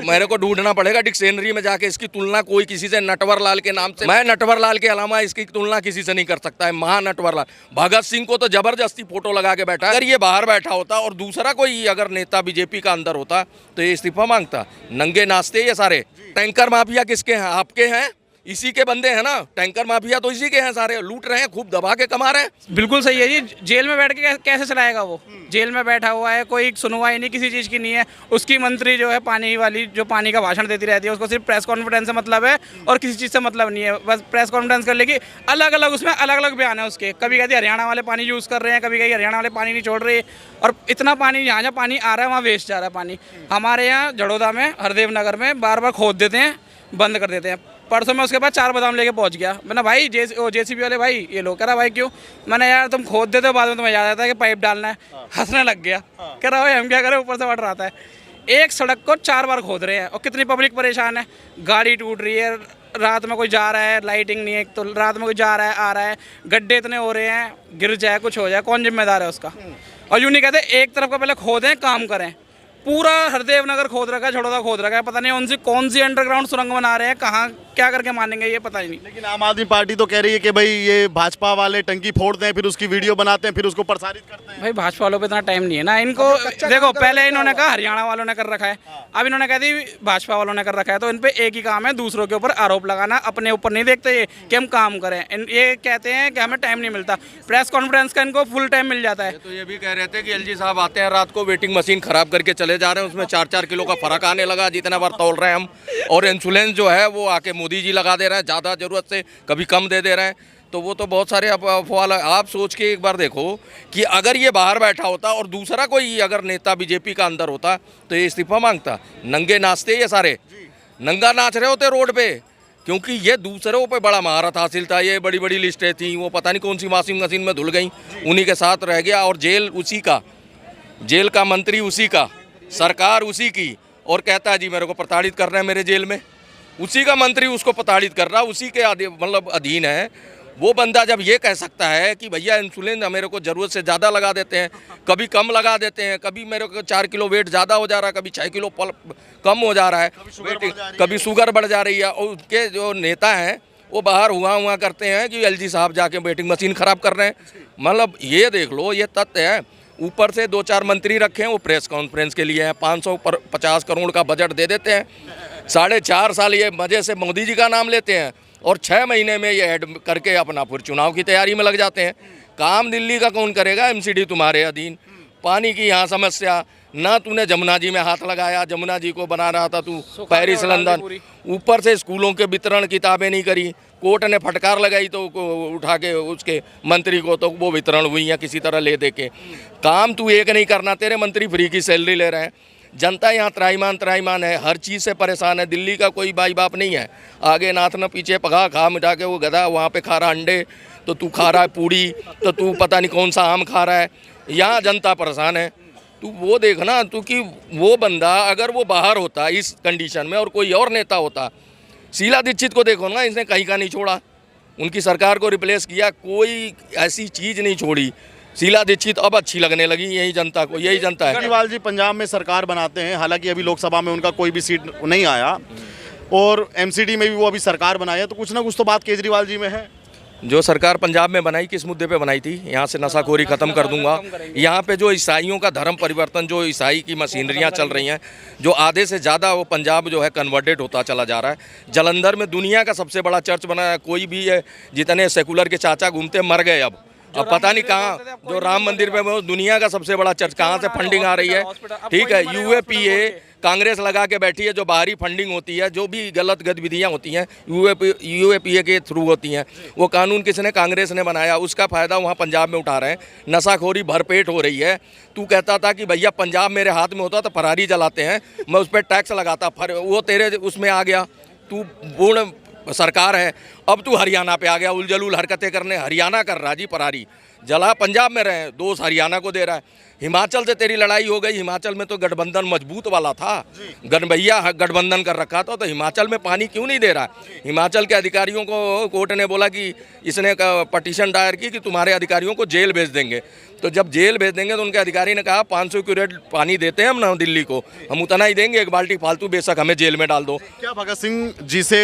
मेरे को ढूंढना पड़ेगा डिक्शनरी में जाके इसकी तुलना कोई किसी से। नटवर लाल के नाम से, मैं नटवर लाल के अलावा इसकी तुलना किसी से नहीं कर सकता है। महानटवर लाल, भगत सिंह को तो जबरदस्ती फोटो लगा के बैठा। अगर ये बाहर बैठा होता और दूसरा कोई अगर नेता बीजेपी का अंदर होता तो ये इस्तीफा मांगता। नंगे नाचते ये सारे। टैंकर माफिया किसके हैं? आपके हैं, इसी के बंदे हैं ना। टैंकर माफिया तो इसी के हैं सारे, लूट रहे हैं, खूब दबा के कमा रहे हैं। बिल्कुल सही है जी। जेल में बैठ के कैसे चलाएगा वो? जेल में बैठा हुआ है, कोई सुनवाई नहीं किसी चीज़ की नहीं है। उसकी मंत्री जो है पानी वाली, जो पानी का भाषण देती रहती है, उसको सिर्फ प्रेस कॉन्फ्रेंस से मतलब है और किसी चीज़ से मतलब नहीं है। बस प्रेस कॉन्फ्रेंस कर लेगी, अलग अलग उसमें अलग अलग बयान है उसके। कभी कहती है हरियाणा वाले पानी यूज़ कर रहे हैं, कभी कहीं हरियाणा वाले पानी नहीं छोड़ रहे। और इतना पानी जहाँ जहाँ पानी आ रहा है वहाँ वेस्ट जा रहा है पानी। हमारे यहाँ जड़ोदा में, हरदेव नगर में बार बार खोद देते हैं, बंद कर देते हैं। परसों मैं उसके बाद 4 बादाम लेके पहुंच गया। मैंने भाई जेसीबी वाले भाई ये लो। कह रहा भाई क्यों? मैंने यार तुम खोद देते हो, बाद में तुम्हें याद आता है कि पाइप डालना है। हंसने लग गया। कह रहा भाई हम क्या करें, ऊपर से वाटर आता है। एक सड़क को 4 बार खोद रहे हैं और कितनी पब्लिक परेशान है। गाड़ी टूट रही है, रात में कोई जा रहा है, लाइटिंग नहीं है तो रात में कोई जा रहा है आ रहा है, गड्ढे इतने हो रहे हैं, गिर जाए कुछ हो जाए, कौन जिम्मेदार है उसका? और यूँ नहीं कहते एक तरफ का पहले खोदें काम करें। पूरा हरदेव नगर खोद रखा है, झड़ोदा खोद रखा है। पता नहीं उनसे कौन सी अंडरग्राउंड सुरंग बना रहे हैं, कहाँ क्या करके मानेंगे ये पता ही नहीं। लेकिन आम आदमी पार्टी तो कह रही है कि भाई ये भाजपा वाले टंकी फोड़ते हैं, फिर उसकी वीडियो बनाते हैं, फिर उसको प्रसारित करते हैं। भाई भाजपा वालों पे इतना टाइम नहीं है ना इनको। देखो पहले इन्होंने कहा हरियाणा वालों ने कर रखा है, अब इन्होंने कह दी भाजपा वालों ने कर रखा है। तो इन पे एक ही काम है, दूसरों के ऊपर आरोप लगाना, अपने ऊपर नहीं देखते ये कि हम काम करें। ये कहते हैं कि हमें टाइम नहीं मिलता। प्रेस कॉन्फ्रेंस का इनको फुल टाइम मिल जाता है। तो ये भी कह रहे थे कि एलजी साहब आते हैं रात को, वेटिंग मशीन खराब करके चले जा रहे हैं, उसमें 4-4 किलो का फर्क आने लगा जितना बार तौल रहे हैं हम। और इंसुलेंस जो है वो आके मोदी जी लगा दे रहे हैं ज़्यादा ज़रूरत से, कभी कम दे रहे हैं। तो वो तो बहुत सारे अफवाह। आप सोच के एक बार देखो कि अगर ये बाहर बैठा होता और दूसरा कोई अगर नेता बीजेपी का अंदर होता तो ये इस्तीफा मांगता। नंगे नाचते ये सारे, नंगा नाच रहे होते रोड पे, क्योंकि ये दूसरों पे बड़ा महारत हासिल था। ये बड़ी बड़ी लिस्टें थी, वो पता नहीं कौन सी वॉशिंग मशीन में धुल गई, उन्हीं के साथ रह गया। और जेल उसी का, जेल का मंत्री उसी का, सरकार उसी की, और कहता है जी मेरे को प्रताड़ित कर रहे हैं मेरे जेल में। उसी का मंत्री उसको प्रताड़ित कर रहा, उसी के मतलब अधीन है। वो बंदा जब ये कह सकता है कि भैया इंसुलिन मेरे को ज़रूरत से ज़्यादा लगा देते हैं, कभी कम लगा देते हैं, कभी मेरे को 4 किलो वेट ज़्यादा हो जा रहा है, कभी 6 किलो कम हो जा रहा है, कभी शुगर बढ़ जा रही है। और उनके जो नेता हैं वो बाहर हुआ करते हैं कि एलजी साहब जाके वेटिंग मशीन ख़राब कर रहे हैं। मतलब ये देख लो, ये तथ्य है। ऊपर से 2-4 मंत्री रखे हैं, वो प्रेस कॉन्फ्रेंस के लिए हैं। 550 करोड़ का बजट दे देते हैं। 4.5 साल ये मज़े से मोदी जी का नाम लेते हैं और 6 महीने में ये ऐड करके अपना फिर चुनाव की तैयारी में लग जाते हैं। काम दिल्ली का कौन करेगा? एमसीडी तुम्हारे अधीन। पानी की यहाँ समस्या ना, तूने जमुना जी में हाथ लगाया, जमुना जी को बना रहा था तू पेरिस लंदन। ऊपर से स्कूलों के वितरण किताबें नहीं करी, कोर्ट ने फटकार लगाई तो उठा के उसके मंत्री को, तो वो वितरण हुई है किसी तरह ले दे के। काम तू एक नहीं करना, तेरे मंत्री फ्री की सैलरी ले रहे हैं। जनता यहाँ त्राईमान है, हर चीज़ से परेशान है। दिल्ली का कोई बाई बाप नहीं है, आगे नाथ न पीछे पगा, खा मिटा के वो गधा वहाँ पे खा रहा अंडे, तो तू खा रहा है पूड़ी, तो तू पता नहीं कौन सा आम खा रहा है। यहाँ जनता परेशान है। तू वो देखना, तू कि वो बंदा अगर वो बाहर होता इस कंडीशन में और कोई और नेता होता, शीला दीक्षित को देखो ना, इसने कहीं का नहीं छोड़ा, उनकी सरकार को रिप्लेस किया, कोई ऐसी चीज़ नहीं छोड़ी। शीला दीक्षित अब अच्छी लगने लगी यही जनता को, यही जनता है। केजरीवाल जी पंजाब में सरकार बनाते हैं, हालांकि अभी लोकसभा में उनका कोई भी सीट नहीं आया, और एमसीडी में भी वो अभी सरकार बनाई है, तो कुछ ना कुछ तो बात केजरीवाल जी में है। जो सरकार पंजाब में बनाई किस मुद्दे पे बनाई थी? यहाँ से नशाखोरी खत्म कर दूंगा। यहाँ पे जो ईसाइयों का धर्म परिवर्तन, जो ईसाई की मशीनरियाँ चल रही हैं, जो आधे से ज़्यादा वो पंजाब जो है कन्वर्टेड होता चला जा रहा है। जलंधर में दुनिया का सबसे बड़ा चर्च बना है। कोई भी है, जितने सेकुलर के चाचा घूमते मर गए। अब पता नहीं कहाँ, जो राम मंदिर पे वो दुनिया का सबसे बड़ा चर्च, कहाँ से फंडिंग आ रही है? ठीक है, यूएपीए कांग्रेस लगा के बैठी है, जो बाहरी फंडिंग होती है, जो भी गलत गतिविधियां होती हैं यूएपीए के थ्रू होती हैं। वो कानून किसने? कांग्रेस ने बनाया, उसका फ़ायदा वहाँ पंजाब में उठा रहे हैं। नशाखोरी भरपेट हो रही है। तू कहता था कि भैया पंजाब मेरे हाथ में होता तो फरारी जलाते हैं, मैं उस पर टैक्स लगाता, वो तेरे उसमें आ गया, तू पूर्ण सरकार है। अब तू हरियाणा पे आ गया उलझलूल हरकतें करने। हरियाणा कर रहा जी फरारी, जला पंजाब में रहे, दोष हरियाणा को दे रहा है। हिमाचल से तेरी लड़ाई हो गई, हिमाचल में तो गठबंधन मजबूत वाला था, गठबैया गठबंधन कर रखा था, तो हिमाचल में पानी क्यों नहीं दे रहा? हिमाचल के अधिकारियों को कोर्ट ने बोला कि इसने पटिशन दायर की कि तुम्हारे अधिकारियों को जेल भेज देंगे। तो जब जेल भेज देंगे तो उनके अधिकारी ने कहा 500 क्यूरेट पानी देते हैं हम ना दिल्ली को, हम उतना ही देंगे, एक बाल्टी फालतू बेशक हमें जेल में डाल दो। क्या भगत सिंह जी से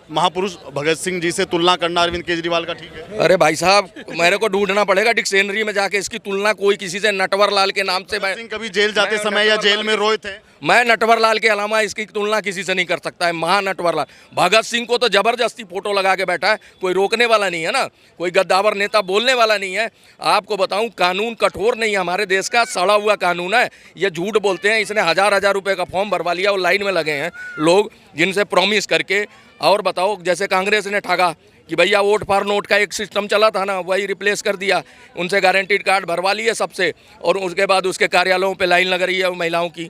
महापुरुष भगत सिंह जी से तुलना करना अरविंद केजरीवाल का ठीक है? अरे भाई साहब, मेरे को ढूंढना पड़ेगा डिक्शनरी में जाके इसकी तुलना कोई किसी से। नटवर लाल के नाम से भगत सिंह कभी जेल जाते समय या जेल में रोए थे? मैं नटवर लाल के अलावा इसकी तुलना किसी से नहीं कर सकता है। महानटवर लाल, भगत सिंह को तो जबरदस्ती फोटो लगा के बैठा है, कोई रोकने वाला नहीं है ना, कोई गद्दावर नेता बोलने वाला नहीं है। आपको बताऊं, कानून कठोर नहीं है हमारे देश का, सड़ा हुआ कानून है। ये झूठ बोलते हैं, इसने हजार रुपए का फॉर्म भरवा लिया और लाइन में लगे हैं लोग जिनसे प्रॉमिस करके। और बताओ, जैसे कांग्रेस ने ठगा कि भैया वोट फॉर नोट का एक सिस्टम चला था ना, वही रिप्लेस कर दिया, उनसे गारंटीड कार्ड भरवा लिए सबसे, और उसके बाद उसके कार्यालयों पे लाइन लग रही है महिलाओं की।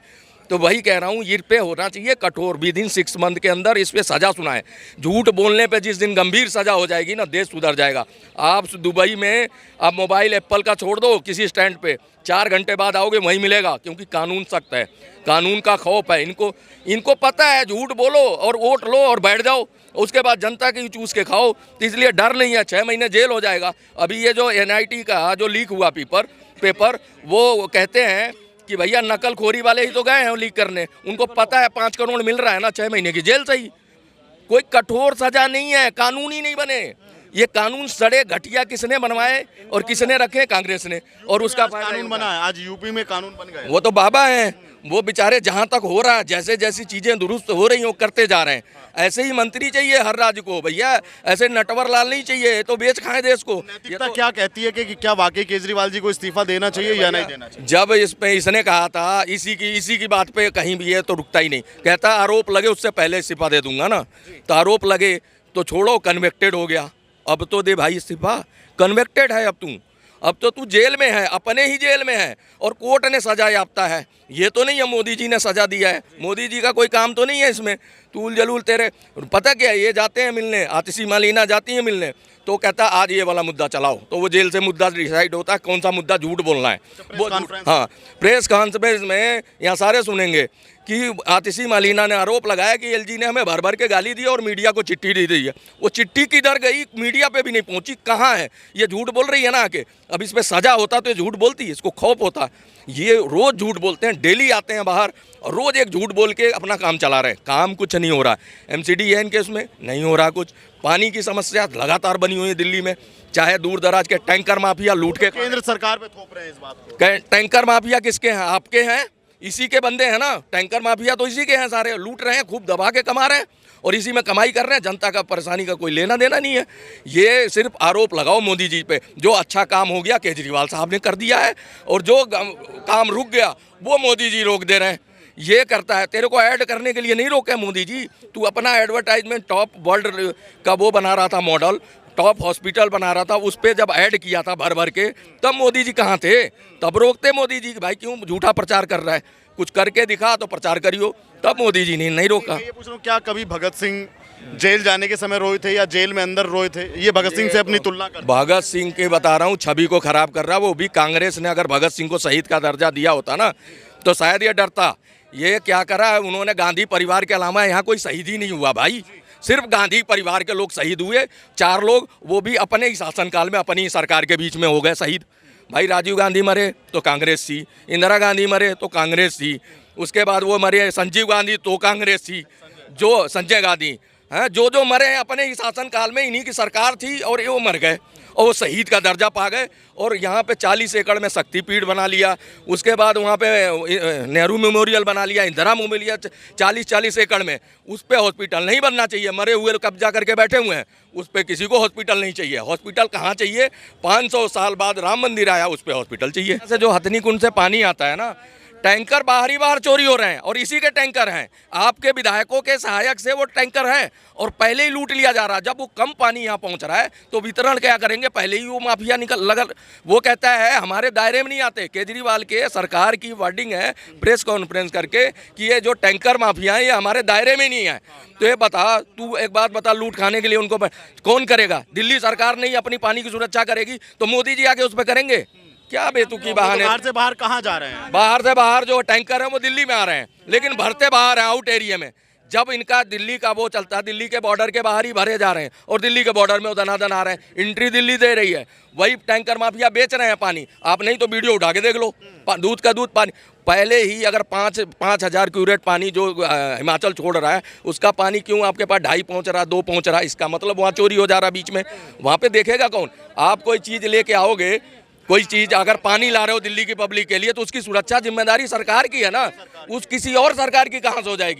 तो वही कह रहा हूँ, ये पे होना चाहिए कठोर, विदिन 6 मंथ के अंदर इस पे सजा सुनाए। झूठ बोलने पे जिस दिन गंभीर सजा हो जाएगी ना, देश सुधर जाएगा। आप दुबई में आप मोबाइल एप्पल का छोड़ दो, किसी स्टैंड पे 4 घंटे बाद आओगे वहीं मिलेगा, क्योंकि कानून सख्त है, कानून का खौफ है। इनको पता है, झूठ बोलो और वोट लो और बैठ जाओ, उसके बाद जनता की चूस के खाओ, तो इसलिए डर नहीं है। 6 महीने जेल हो जाएगा। अभी ये जो NIT का जो लीक हुआ पेपर वो कहते हैं कि भैया नकलखोरी वाले ही तो गए हैं लीक करने, उनको पता है 5 करोड़ मिल रहा है ना, 6 महीने की जेल सही। कोई कठोर सजा नहीं है, कानून ही नहीं बने। ये कानून सड़े घटिया किसने बनवाए और किसने रखे? कांग्रेस ने, और उसका कानून बना है। आज यूपी में कानून बन गए। वो तो बाबा हैं, वो बेचारे जहां तक हो रहा है, जैसे जैसी चीजें दुरुस्त हो रही हैं वो करते जा रहे हैं। ऐसे ही मंत्री चाहिए हर राज्य को भैया, ऐसे नटवर लाल नहीं चाहिए, तो बेच खाएं देश को। नैतिकता क्या कहती है कि क्या वाकई केजरीवाल जी को इस्तीफा देना चाहिए या नहीं देना चाहिए? जब इसने कहा था इसी की बात पे कहीं भी है तो रुकता ही नहीं, कहता आरोप लगे उससे पहले इस्तीफा दे दूंगा ना। तो आरोप लगे तो छोड़ो, कन्विक्टेड हो गया, अब तो दे भाई इस्तीफा, कन्विक्टेड है अब तो तू जेल में है, अपने ही जेल में है, और कोर्ट ने सजा याफ्ता है। ये तो नहीं है मोदी जी ने सजा दिया है, मोदी जी का कोई काम तो नहीं है इसमें। तूल जलूल तेरे, पता क्या है, ये जाते हैं मिलने, आतिशी मालिना जाती हैं मिलने, तो कहता आज ये वाला मुद्दा चलाओ, तो वो जेल से मुद्दा डिसाइड होता है कौन सा मुद्दा झूठ बोलना है। वो हाँ, प्रेस कॉन्फ्रेंस में यहाँ सारे सुनेंगे कि आतिशी मालिना ने आरोप लगाया कि LG ने हमें भर भर के गाली दी और मीडिया को चिट्ठी दे दी है। वो चिट्ठी किधर गई, मीडिया पे भी नहीं पहुंची, कहाँ है? ये झूठ बोल रही है ना आके। अब इस पर सजा होता तो ये झूठ बोलती, इसको खौफ होता। ये रोज़ झूठ बोलते हैं, डेली आते हैं बाहर और रोज़ एक झूठ बोल के अपना काम चला रहे हैं। काम कुछ नहीं हो रहा। MCD है इनके, उसमें नहीं हो रहा कुछ। पानी की समस्या लगातार बनी हुई है दिल्ली में, चाहे दूर दराज के टैंकर माफिया लूट के केंद्र सरकार पे थोप रहे हैं इस बात को। टैंकर माफिया किसके हैं? आपके हैं, इसी के बंदे हैं ना। टैंकर माफिया तो इसी के हैं, सारे लूट रहे हैं, खूब दबा के कमा रहे हैं और इसी में कमाई कर रहे हैं। जनता का परेशानी का कोई लेना देना नहीं है। ये सिर्फ आरोप लगाओ मोदी जी पे। जो अच्छा काम हो गया केजरीवाल साहब ने कर दिया है, और जो काम रुक गया वो मोदी जी रोक दे रहे हैं। ये करता है, तेरे को ऐड करने के लिए नहीं रोके मोदी जी। तू अपना एडवर्टाइजमेंट टॉप वर्ल्ड का वो बना रहा था मॉडल, टॉप हॉस्पिटल बना रहा था, उस पर जब ऐड किया था भर भर के, तब मोदी जी कहाँ थे? तब रोकते मोदी जी कि भाई क्यों झूठा प्रचार कर रहा है, कुछ करके दिखा तो प्रचार करियो। तब मोदी जी ने नहीं रोका। ये पूछ रहा हूँ, क्या कभी भगत सिंह जेल जाने के समय रोए थे या जेल में अंदर रोए थे? ये भगत सिंह से अपनी तुलना कर। भगत सिंह के बता रहा हूँ, छवि को खराब कर रहा है। वो भी कांग्रेस ने अगर भगत सिंह को शहीद का दर्जा दिया होता ना, तो शायद ये डरता। ये क्या करा है उन्होंने, गांधी परिवार के अलावा यहाँ कोई शहीद ही नहीं हुआ भाई। सिर्फ गांधी परिवार के लोग शहीद हुए, 4 लोग, वो भी अपने ही शासनकाल में अपनी सरकार के बीच में हो गए शहीद। भाई राजीव गांधी मरे तो कांग्रेस थी, इंदिरा गांधी मरे तो कांग्रेस थी, उसके बाद वो मरे संजीव गांधी तो कांग्रेस थी, जो संजय गांधी हैं, जो मरे हैं अपने ही शासनकाल में, इन्हीं की सरकार थी और ये वो मर गए और वो शहीद का दर्जा पा गए। और यहाँ पे 40 एकड़ में शक्तिपीठ बना लिया, उसके बाद वहाँ पे नेहरू मेमोरियल बना लिया, इंदिरा मेमोरियल 40 एकड़ में। उस पर हॉस्पिटल नहीं बनना चाहिए, मरे हुए कब्जा करके बैठे हुए हैं, उस पर किसी को हॉस्पिटल नहीं चाहिए। हॉस्पिटल कहाँ चाहिए? 500 साल बाद राम मंदिर आया, उस पर हॉस्पिटल चाहिए। ऐसे जो हथनी कुंड से पानी आता है ना, टैंकर बाहर चोरी हो रहे हैं और इसी के टैंकर हैं, आपके विधायकों के सहायक से वो टैंकर हैं और पहले ही लूट लिया जा रहा है। जब वो कम पानी यहाँ पहुँच रहा है तो वितरण क्या करेंगे, पहले ही वो माफिया निकल लगा। वो कहता है हमारे दायरे में नहीं आते। केजरीवाल के सरकार की वर्डिंग है प्रेस कॉन्फ्रेंस करके कि ये जो टैंकर माफिया है ये हमारे दायरे में नहीं है। तो ये बता, तू एक बात बता, लूट खाने के लिए उनको कौन करेगा? दिल्ली सरकार नहीं अपनी पानी की सुरक्षा करेगी तो मोदी जी आके उस पर करेंगे क्या? बेतुकी बहाने। बाहर से बाहर कहाँ जा रहे हैं? बाहर से बाहर जो टैंकर है वो दिल्ली में आ रहे हैं, लेकिन भरते बाहर हैं आउट एरिया में। जब इनका दिल्ली का वो चलता है, दिल्ली के बॉर्डर के बाहर ही भरे जा रहे हैं और दिल्ली के बॉर्डर में दनादन आ रहे हैं। एंट्री दिल्ली दे रही है, वही टैंकर माफिया बेच रहे हैं पानी। आप नहीं तो वीडियो उठा के देख लो, दूध का दूध पानी। पहले ही अगर 5,000 क्यूरेट पानी जो हिमाचल छोड़ रहा है उसका पानी क्यों आपके पास 2.5 पहुँच रहा, 2 पहुँच रहा? इसका मतलब वहाँ चोरी हो जा रहा बीच में। वहाँ पे देखेगा कौन? आप कोई चीज़ लेके आओगे, कोई चीज़ अगर पानी ला रहे हो दिल्ली की पब्लिक के लिए तो उसकी सुरक्षा जिम्मेदारी सरकार की है ना, उस किसी और सरकार की कहाँ से हो जाएगी?